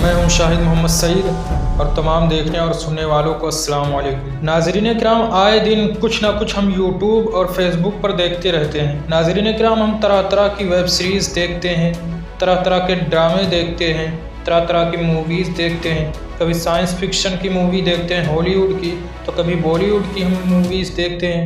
میں ہوں شاہد محمد سعید اور تمام دیکھنے اور سننے والوں کو السلام علیکم۔ ناظرین کرام، آئے دن کچھ نہ کچھ ہم یوٹیوب اور فیس بک پر دیکھتے رہتے ہیں۔ ناظرین کرام، ہم طرح طرح کی ویب سیریز دیکھتے ہیں، طرح طرح کے ڈرامے دیکھتے ہیں، طرح طرح کی موویز دیکھتے ہیں۔ کبھی سائنس فکشن کی مووی دیکھتے ہیں ہالی ووڈ کی، تو کبھی بالی ووڈ کی ہم موویز دیکھتے ہیں۔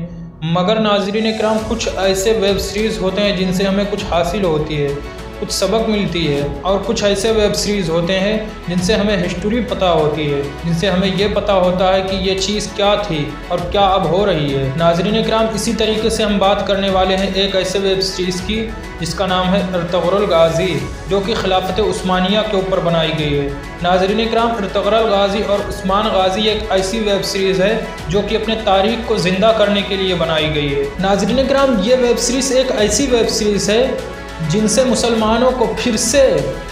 مگر ناظرین کرام، کچھ ایسے ویب سیریز ہوتے ہیں جن سے ہمیں کچھ حاصل ہوتی ہے، کچھ سبق ملتی ہے، اور کچھ ایسے ویب سیریز ہوتے ہیں جن سے ہمیں ہسٹوری پتہ ہوتی ہے، جن سے ہمیں یہ پتہ ہوتا ہے کہ یہ چیز کیا تھی اور کیا اب ہو رہی ہے۔ ناظرین کرام، اسی طریقے سے ہم بات کرنے والے ہیں ایک ایسے ویب سیریز کی جس کا نام ہے ارطغرل غازی، جو کہ خلافت عثمانیہ کے اوپر بنائی گئی ہے۔ ناظرین کرام، ارطغرل غازی اور عثمان غازی ایک ایسی ویب سیریز ہے جو کہ اپنے تاریخ کو زندہ کرنے کے لیے بنائی گئی ہے۔ ناظرین کرام، یہ ویب سیریز ایک ایسی ویب سیریز ہے جن سے مسلمانوں کو پھر سے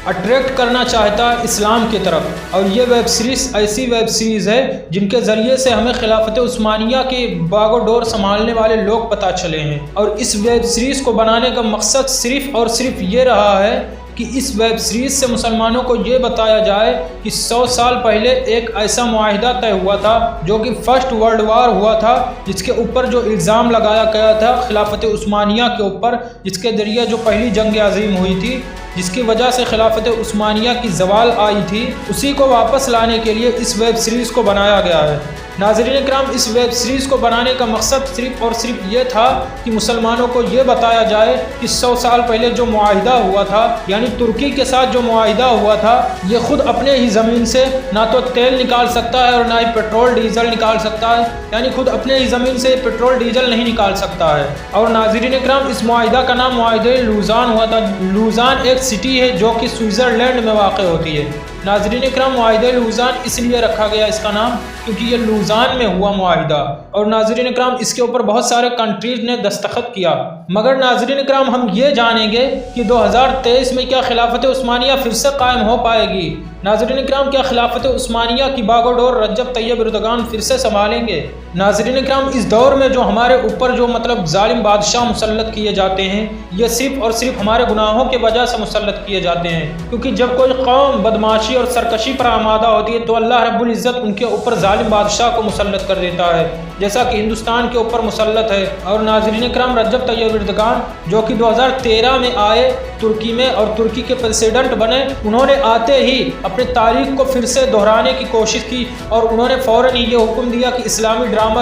اٹریکٹ کرنا چاہتا ہے اسلام کی طرف، اور یہ ویب سیریز ایسی ویب سیریز ہے جن کے ذریعے سے ہمیں خلافت عثمانیہ کی باغ و ڈور سنبھالنے والے لوگ پتہ چلے ہیں۔ اور اس ویب سیریز کو بنانے کا مقصد صرف اور صرف یہ رہا ہے کہ اس ویب سیریز سے مسلمانوں کو یہ بتایا جائے کہ 100 سال پہلے ایک ایسا معاہدہ طے ہوا تھا جو کہ فرسٹ ورلڈ وار ہوا تھا، جس کے اوپر جو الزام لگایا گیا تھا خلافت عثمانیہ کے اوپر، جس کے ذریعے جو پہلی جنگ عظیم ہوئی تھی، جس کی وجہ سے خلافت عثمانیہ کی زوال آئی تھی، اسی کو واپس لانے کے لیے اس ویب سیریز کو بنایا گیا ہے۔ ناظرین کرام، اس ویب سیریز کو بنانے کا مقصد صرف اور صرف یہ تھا کہ مسلمانوں کو یہ بتایا جائے کہ 100 سال پہلے جو معاہدہ ہوا تھا، یعنی ترکی کے ساتھ جو معاہدہ ہوا تھا، یہ خود اپنے ہی زمین سے نہ تو تیل نکال سکتا ہے اور نہ ہی پیٹرول ڈیزل نکال سکتا ہے، یعنی خود اپنے ہی زمین سے پیٹرول ڈیزل نہیں نکال سکتا ہے۔ اور ناظرین کرام، اس معاہدہ کا نام معاہدہ لوزان ہوا تھا۔ لوزان ایک سٹی ہے جو کہ سوئٹزرلینڈ میں واقع ہوتی ہے۔ ناظرین کرام، معاہدہ لوزان اس لیے رکھا گیا اس کا نام کیونکہ یہ لوزان میں ہوا معاہدہ، اور ناظرین کرام اس کے اوپر بہت سارے کنٹریز نے دستخط کیا۔ مگر ناظرین کرام، ہم یہ جانیں گے کہ 2023 میں کیا خلافت عثمانیہ پھر سے قائم ہو پائے گی؟ ناظرین کرام، کیا خلافت عثمانیہ کی باغ و ڈور رجب طیب اردگان پھر سے سنبھالیں گے؟ ناظرین کرام، اس دور میں جو ہمارے اوپر جو ظالم بادشاہ مسلط کیے جاتے ہیں، یہ صرف اور صرف ہمارے گناہوں کی وجہ سے مسلط کیے جاتے ہیں، کیونکہ جب کوئی قوم بدماشی اور سرکشی پر آمادہ ہوتی ہے تو اللہ رب العزت ان کے اوپر ظالم بادشاہ کو مسلط کر دیتا ہے، جیسا کہ ہندوستان کے اوپر مسلط ہے۔ اور ناظرین کرام، رجب طیب اردگان جو کہ 2013 میں آئے ترکی میں اور ترکی کے پریزیڈنٹ بنے، انہوں نے آتے ہی اپنے تاریخ کو پھر سے دہرانے کی کوشش کی، اور انہوں نے فوراً یہ حکم دیا کہ اسلامی ڈرامہ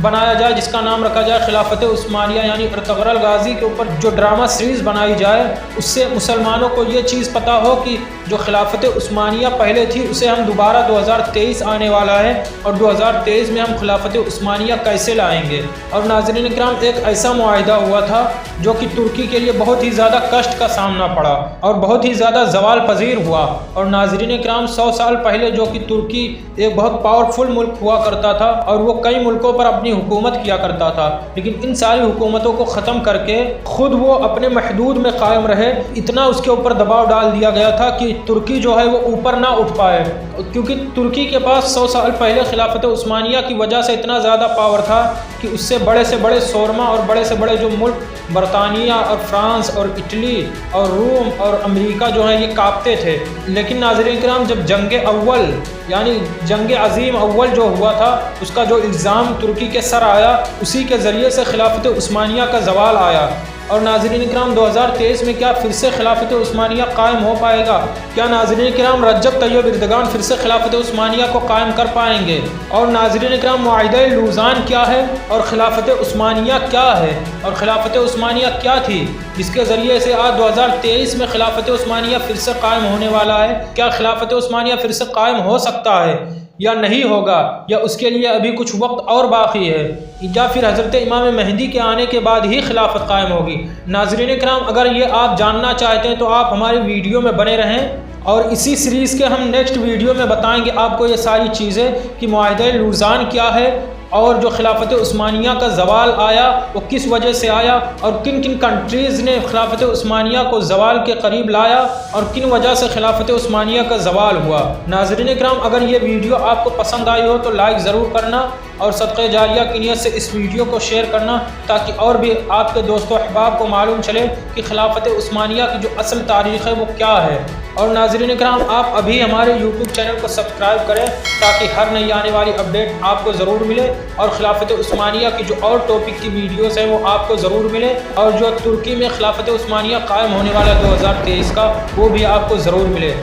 بنایا جائے جس کا نام رکھا جائے خلافت عثمانیہ، یعنی ارطغرل غازی کے اوپر جو ڈرامہ سیریز بنائی جائے، اس سے مسلمانوں کو یہ چیز پتہ ہو کہ جو خلافت عثمانیہ پہلے تھی اسے ہم دوبارہ 2023 آنے والا ہے، اور 2023 میں ہم خلافت عثمانیہ کیسے لائیں گے۔ اور ناظرین کرام، ایک ایسا معاہدہ ہوا تھا جو کہ ترکی کے لیے بہت ہی زیادہ کشٹ کا سامنا پڑا اور بہت ہی زیادہ زوال پذیر ہوا۔ اور ناظرین کرام، 100 سال پہلے جو کہ ترکی ایک بہت پاورفل ملک ہوا کرتا تھا اور وہ کئی ملکوں پر اپنی حکومت کیا کرتا تھا، لیکن ان ساری حکومتوں کو ختم کر کے خود وہ اپنے محدود میں قائم رہے۔ اتنا اس کے اوپر دباؤ ڈال دیا گیا تھا کہ ترکی جو ہے وہ اوپر نہ اٹھ پائے، کیونکہ ترکی کے پاس 100 سال پہلے خلافت عثمانیہ کی وجہ سے اتنا زیادہ پاور تھا کہ اس سے بڑے سورما اور بڑے سے بڑے جو ملک برطانیہ اور فرانس اور اٹلی اور روم اور امریکہ جو ہے یہ کانپتے تھے۔ لیکن ناظرین کرام، جب جنگ اول یعنی جنگ عظیم اول جو ہوا تھا، اس کا جو الزام ترکی کے سر آیا، اسی کے ذریعے سے خلافت عثمانیہ کا زوال آیا۔ اور ناظرین کرام، 2023 میں کیا پھر سے خلافت عثمانیہ قائم ہو پائے گا؟ کیا ناظرین کرام رجب طیب اردگان پھر سے خلافت عثمانیہ کو قائم کر پائیں گے؟ اور ناظرین کرام، معاہدہ لوزان کیا ہے اور خلافت عثمانیہ کیا ہے، اور خلافت عثمانیہ کیا تھی جس کے ذریعے سے آج 2023 میں خلافت عثمانیہ پھر سے قائم ہونے والا ہے؟ کیا خلافت عثمانیہ پھر سے قائم ہو سکتا ہے یا نہیں ہوگا، یا اس کے لیے ابھی کچھ وقت اور باقی ہے، یا پھر حضرت امام مہدی کے آنے کے بعد ہی خلافت قائم ہوگی؟ ناظرین کرام، اگر یہ آپ جاننا چاہتے ہیں تو آپ ہماری ویڈیو میں بنے رہیں، اور اسی سیریز کے ہم نیکسٹ ویڈیو میں بتائیں گے آپ کو یہ ساری چیزیں کہ معاہدہ لوزان کیا ہے، اور جو خلافت عثمانیہ کا زوال آیا وہ کس وجہ سے آیا، اور کن کن کنٹریز نے خلافت عثمانیہ کو زوال کے قریب لایا، اور کن وجہ سے خلافت عثمانیہ کا زوال ہوا۔ ناظرین کرام، اگر یہ ویڈیو آپ کو پسند آئی ہو تو لائک ضرور کرنا، اور صدقہ جاریہ کی نیت سے اس ویڈیو کو شیئر کرنا، تاکہ اور بھی آپ کے دوست و احباب کو معلوم چلے کہ خلافت عثمانیہ کی جو اصل تاریخ ہے وہ کیا ہے۔ اور ناظرین کرام آپ ابھی ہمارے یوٹیوب چینل کو سبسکرائب کریں تاکہ ہر نئی آنے والی اپڈیٹ آپ کو ضرور ملے، اور خلافت عثمانیہ کی جو اور ٹاپک کی ویڈیوز ہیں وہ آپ کو ضرور ملے، اور جو ترکی میں خلافت عثمانیہ قائم ہونے والا 2023 کا وہ بھی آپ کو ضرور ملے۔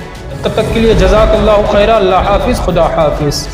تب تک کے لیے جزاک اللہ خیرہ، اللہ حافظ، خدا حافظ۔